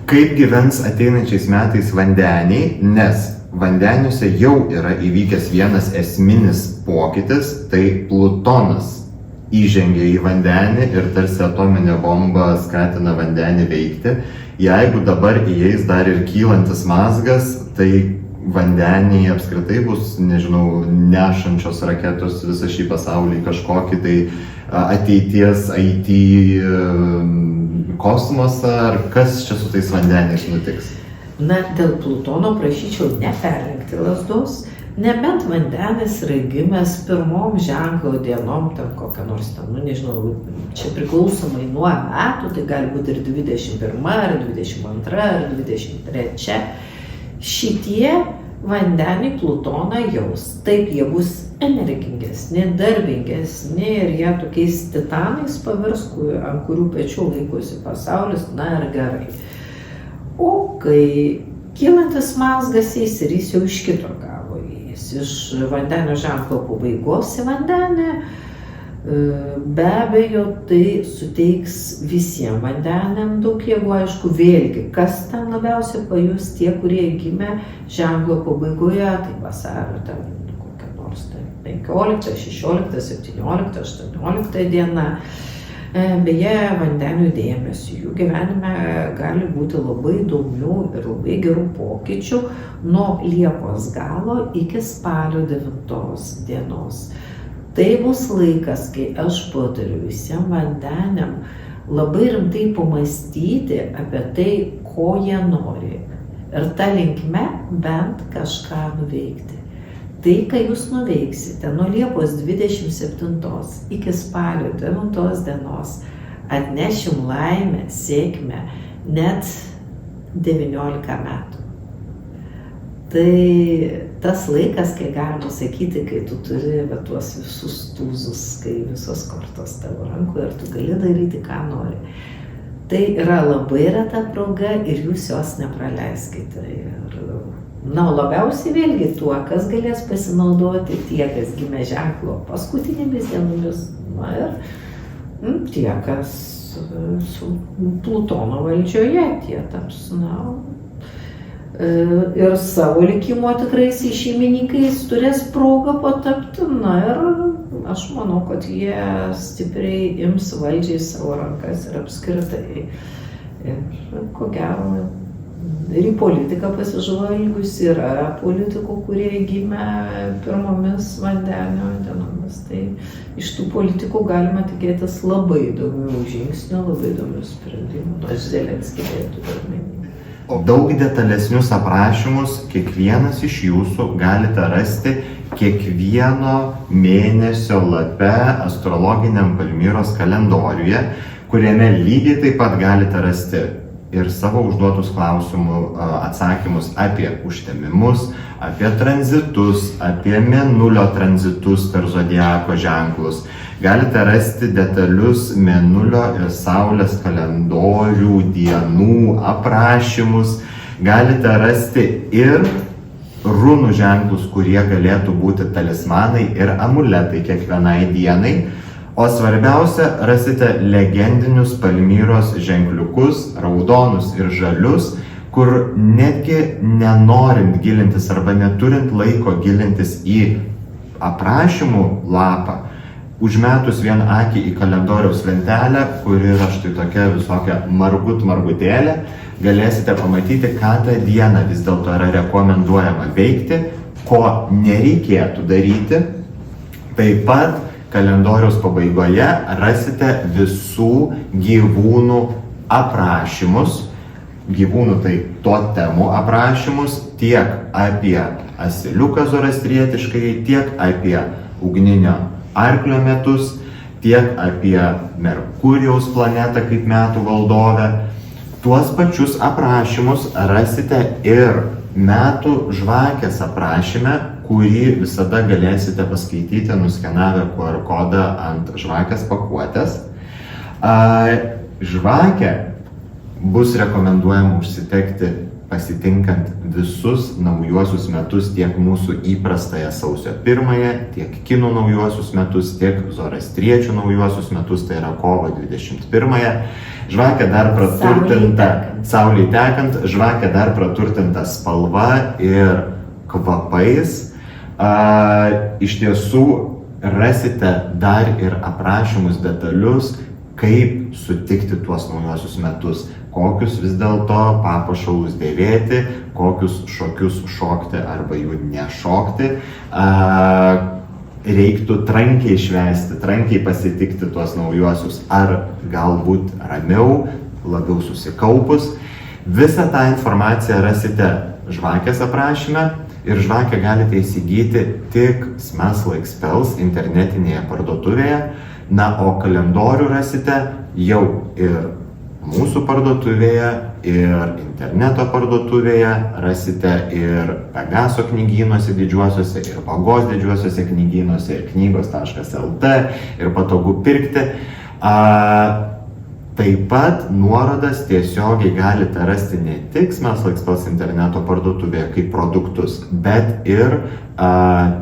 Kaip gyvens ateinančiais metais vandeniai, nes vandeniuose jau yra įvykęs vienas esminis pokytis, tai Plutonas įžengia į vandenį ir tarsi atominė bomba skatina vandenį veikti. Jeigu dabar įeis dar ir kylantis mazgas, tai vandeniai apskritai bus, nežinau, nešančios raketos visą šį pasaulį kažkokį tai ateities IT kosmosą, ar kas čia su tais vandeniais nutiks? Na, dėl Plutono prašyčiau neperlenkti lazdos, nebent vandenis yra gimęs pirmom ženklo dienom, ten kokią nors ten, nežinau, čia priklausomai nuo metų, tai gali būti ir 21, ar 22, ar 23. Šitie vandeniai Plutoną jaus. Taip, jie bus energingesni, darbingesni ir jie tokiais titanais pavirs, ant kurių pečių laikosi pasaulis, na ir gerai. O kai kylantis mazgas eis ir jis jau iš kito galo eis, iš vandenio ženklo pabaigos į vandenį, be abejo, tai suteiks visiems vandeniam daug jėgų, aišku, vėlgi, kas ten labiausiai pajus, tie, kurie gimė ženklo pabaigoje, tai vasario ten kokia nors 15, 16, 17, 18 diena. Beje, vandenių dėmesio, jų gyvenime gali būti labai įdomių ir labai gerų pokyčių nuo Liepos galo iki spalio 9 dienos. Tai bus laikas, kai aš patariu visiems vandeniam labai rimtai pamastyti apie tai, ko jie nori. Ir ta linkme bent kažką nuveikti. Tai, kai jūs nuveiksite nuo Liepos 27 iki spalio 9 dienos, atnešim laimę, sėkmę net 19 metų. Tai tas laikas, kai galima sakyti, kai tu turi tuos visus tūzus, kai visos kortos tavo rankoje ir tu gali daryti, ką nori. Tai yra labai reta proga ir jūs jos nepraleiskite. Na, o labiausiai vėlgi tuo, kas galės pasinaudoti, tie, kas gimė ženklo paskutinėmis dienomis, na ir tie, kas su Plutono valdžioje, tie taps, na, ir savo likimo tikrais šeimininkais turės progą patapti, na ir aš manau, kad jie stipriai ims valdžiai savo rankas ir apskritai. Ir ko gero, ir į politiką pasižvalgius yra politikų, kurie gimė pirmomis vandenio dienomis. Tai iš tų politikų galima tikėtis labai įdomių žingsnių, labai įdomių sprendimų. Aš Zelenskį turiu omeny. Daug detalesnius aprašymus kiekvienas iš jūsų galite rasti kiekvieno mėnesio lape astrologiniam Palmyros kalendoriuje, kuriame lygiai taip pat galite rasti ir savo užduotus klausimų atsakymus apie užtemimus, apie tranzitus, apie mėnulio tranzitus per zodiako ženklus. Galite rasti detalius mėnulio ir saulės kalendorių dienų aprašymus. Galite rasti ir runų ženklus, kurie galėtų būti talismanai ir amuletai kiekvienai dienai. O svarbiausia, rasite legendinius Palmyros ženkliukus, raudonus ir žalius, kur netgi nenorint gilintis arba neturint laiko gilintis į aprašymų lapą, užmetus vien akį į kalendoriaus lentelę, kuri yra štai tokia visokia margutėlė, galėsite pamatyti, ką tą dieną vis dėlto yra rekomenduojama veikti, ko nereikėtų daryti. Taip pat kalendoriaus pabaigoje rasite visų gyvūnų aprašymus, gyvūnų tai totemų aprašymus, tiek apie asiliuką zoroastrietiškai, tiek apie ugninio arklio metus, tiek apie Merkurijaus planetą kaip metų valdovę. Tuos pačius aprašymus rasite ir metų žvakės aprašyme, kurį visada galėsite paskaityti nuskenavę QR kodą ant žvakės pakuotės. Žvakę bus rekomenduojama užsitekti pasitinkant visus naujuosius metus, tiek mūsų įprastąją sausio 1-ąją, tiek kinų naujuosius metus, tiek zoroastriečių naujuosius metus, tai yra kovo 21-ąją. Žvakė dar praturtinta, saulei tekant, žvakė dar praturtinta spalva ir kvapais. Iš tiesų rasite dar ir aprašymus detalius, kaip sutikti tuos naujuosius metus, kokius vis dėlto papuošalus dėvėti, kokius šokius šokti arba jų nešokti. Reiktų trankiai švęsti, trankiai pasitikti tuos naujuosius, ar galbūt ramiau, labiau susikaupus. Visą tą informaciją rasite žvakės aprašyme ir žvakę galite įsigyti tik Smells Like Spells internetinėje parduotuvėje. Na, o kalendorių rasite jau ir mūsų parduotuvėje, ir interneto parduotuvėje, rasite ir Pegaso knygynuose didžiuosiuose, ir Vagos didžiuosiuose knygynuose, ir knygos.lt, ir patogu pirkti. Taip pat nuorodas tiesiogiai galite rasti ne tik Smells Like Spells interneto parduotuvėje kaip produktus, bet ir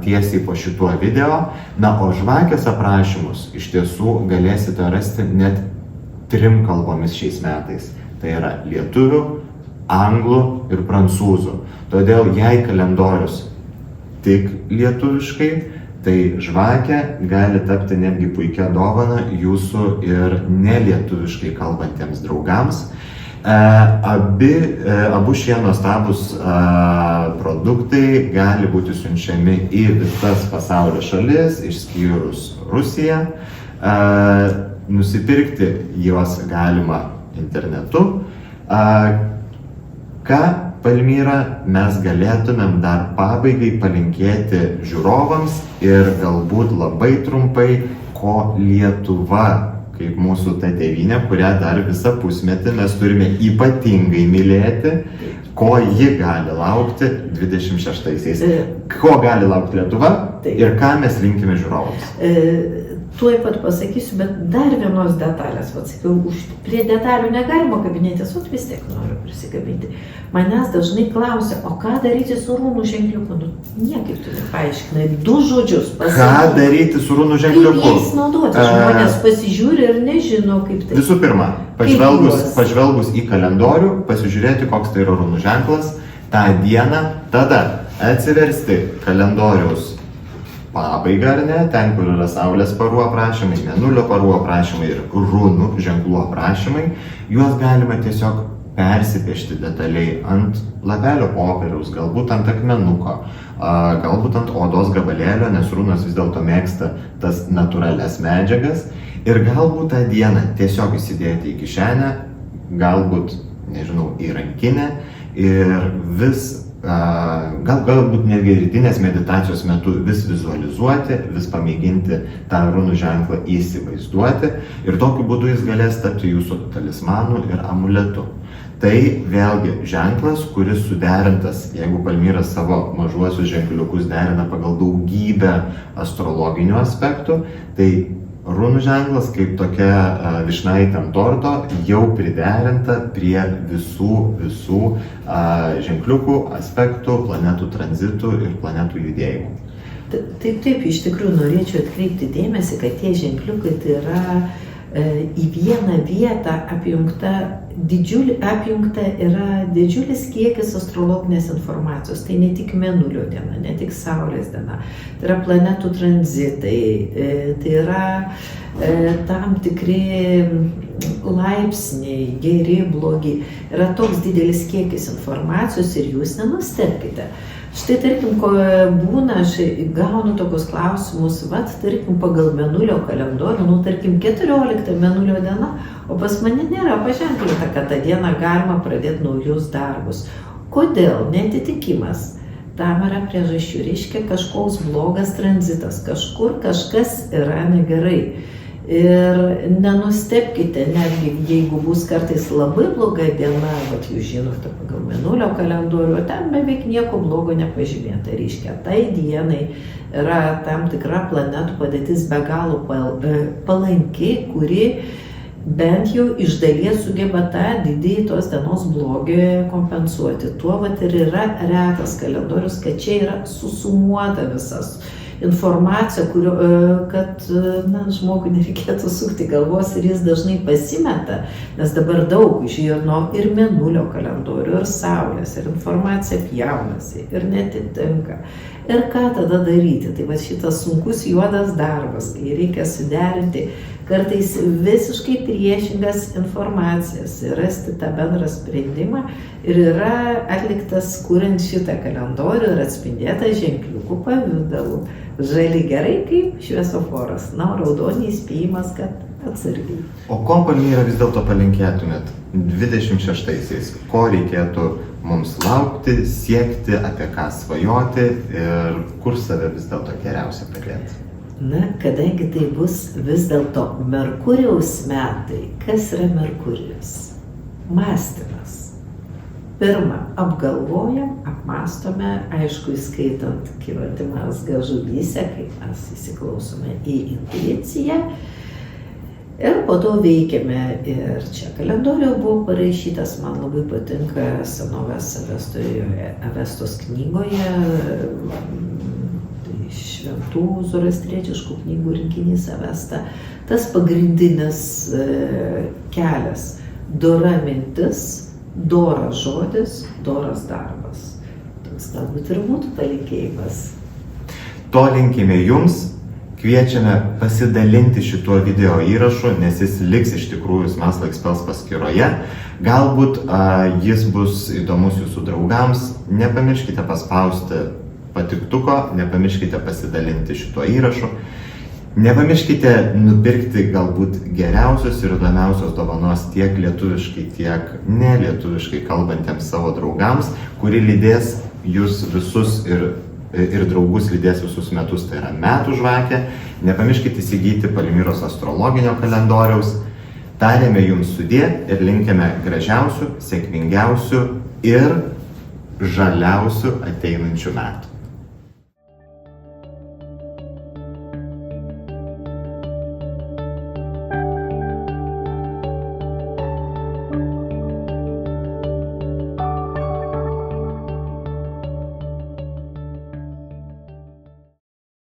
tiesiai po šituo video. Na, o žvakės aprašymus iš tiesų galėsite rasti net 3 kalbomis šiais metais. Tai yra lietuvių, anglų ir prancūzų. Todėl jei kalendorius tik lietuviškai, tai žvakė gali tapti netgi puikia dovana jūsų ir nelietuviškai kalbantiems draugams. Abu šie nuostabus produktai gali būti siunčiami į visas pasaulio šalis, išskyrus Rusiją. Nusipirkti juos galima internetu. Ką, Palmyra, mes galėtumėm dar pabaigai palinkėti žiūrovams ir galbūt labai trumpai, ko Lietuva, kaip mūsų ta tėvynė, kurią dar visą pusmetį mes turime ypatingai mylėti, ko ji gali laukti 26-aisiais. Ko gali laukti Lietuva ir ką mes linkime žiūrovams? Tuoj pat pasakysiu, bet dar vienos detalės, sakiau, prie detalių negalima kabinėtis, vis tiek noriu prisikabinti. Manęs dažnai klausia, o ką daryti su rūnų ženkliuku? Niekaip tu nepaaiškinai, 2 žodžius pasakyk. Ką daryti su rūnų ženkliuku? Kaip jais naudoti? Žmonės pasižiūri ir nežino, kaip tai. Visų pirma, pažvelgus į kalendorių, pasižiūrėti, koks tai yra rūnų ženklas, tą dieną, tada atsiversti kalendoriaus pabaigą, ar ne, ten, kur yra saulės parų aprašymai, mėnulio parų aprašymai ir rūnų ženklų aprašymai, juos galima tiesiog persipiešti detaliai ant lapelio popieriaus, galbūt ant akmenuko, galbūt ant odos gabalėlio, nes rūnos vis dėlto mėgsta tas natūralias medžiagas, ir galbūt tą dieną tiesiog įsidėti į kišenę, galbūt, nežinau, į rankinę ir vis galbūt netgi rytinės meditacijos metu vis vizualizuoti, vis pamėginti tą rūnų ženklą įsivaizduoti ir tokiu būdu jis galės tapti jūsų talismanu ir amuletu. Tai vėlgi ženklas, kuris suderintas, jeigu Palmyra savo mažuosius ženkliukus derina pagal daugybę astrologinių aspektų, tai rūnų ženklas kaip tokia vyšnaitė ant torto jau priderinta prie visų ženkliukų, aspektų, planetų tranzitų ir planetų judėjimų. Taip, iš tikrųjų norėčiau atkreipti dėmesį, kad tie ženkliukai tai yra į vieną vietą apjungta yra didžiulis kiekis astrologinės informacijos. Tai ne tik mėnulio diena, ne tik Saulės diena, tai yra planetų tranzitai, tai yra tam tikri laipsniai, geri, blogi. Yra toks didelis kiekis informacijos ir jūs nenustebkite. Štai, tarkim, ko būna, aš gaunu tokius klausimus, tarkim, pagal mėnulio kalendorių, tarkim, 14 mėnulio diena, o pas mane nėra paženklinta, kad tą dieną galima pradėti naujus darbus. Kodėl? Neatitikimas. Tam yra priežasčių, reiškia kažkoks blogas tranzitas, kažkur kažkas yra negerai. Ir nenustebkite, netgi jeigu bus kartais labai bloga diena, jūs žinote, pagal mėnulio kalendorių, ten beveik nieko blogo nepažymėta. Reiškia, tai dienai yra tam tikra planetų padėtis be galo palanki, kuri bent jau iš dalies sugeba tą didįjį tos dienos blogį kompensuoti. Tuo vat ir yra retas kalendorius, kad čia yra susumuota visas informacija, kad žmogui nereikėtų sukti galvos ir jis dažnai pasimeta, nes dabar daug žino ir mėnulio kalendorių, ir saulės, ir informacija pjaunasi, ir netitinka. Ir ką tada daryti? Tai va šitas sunkus juodas darbas, kai reikia suderinti kartais visiškai priešingas informacijas ir rasti tą bendrą sprendimą, ir yra atliktas kuriant šitą kalendorių ir atspindėta ženkliukų pavidalu. Žali gerai kaip šviesoforas, raudonį įspėjimas, kad atsargiai. O ko, Palmyra, vis dėlto palinkėtumėt 26-aisiais? Ko reikėtų mums laukti, siekti, apie ką svajoti ir kur save vis dėlto geriausia padėti? Kadangi tai bus vis dėlto Merkurijaus metai, kas yra Merkurijus? Mąstymas. Pirma, apgalvojam, apmastome, aišku, įskaitant kylantį mazgą žuvyse, kaip mes įsiklausome į intuiciją. Ir po to veikiame. Ir čia kalendoriuje buvo parašytas, man labai patinka senovės Avestos knygoje, šventų zoroastrietiškų knygų rinkinys Avesta, tas pagrindinis kelias – dora mintis, doras žodis, doras darbas. Toks galbūt ir būtų palinkėjimas. To linkime jums, kviečiame pasidalinti šituo video įrašu, nes jis liks iš tikrųjų Smells Like Spells paskyroje. Galbūt jis bus įdomus jūsų draugams. Nepamirškite paspausti patiktuko, nepamirškite pasidalinti šituo įrašu. Nepamirškite nupirkti galbūt geriausios ir įdomiausios dovanos tiek lietuviškai, tiek nelietuviškai kalbantiems savo draugams, kuri lydės jūs visus ir draugus lydės visus metus, tai yra metų žvakė. Nepamirškite įsigyti Palmyros astrologinio kalendoriaus. Tariame jums sudie ir linkime gražiausių, sėkmingiausių ir žaliausių ateinančių metų.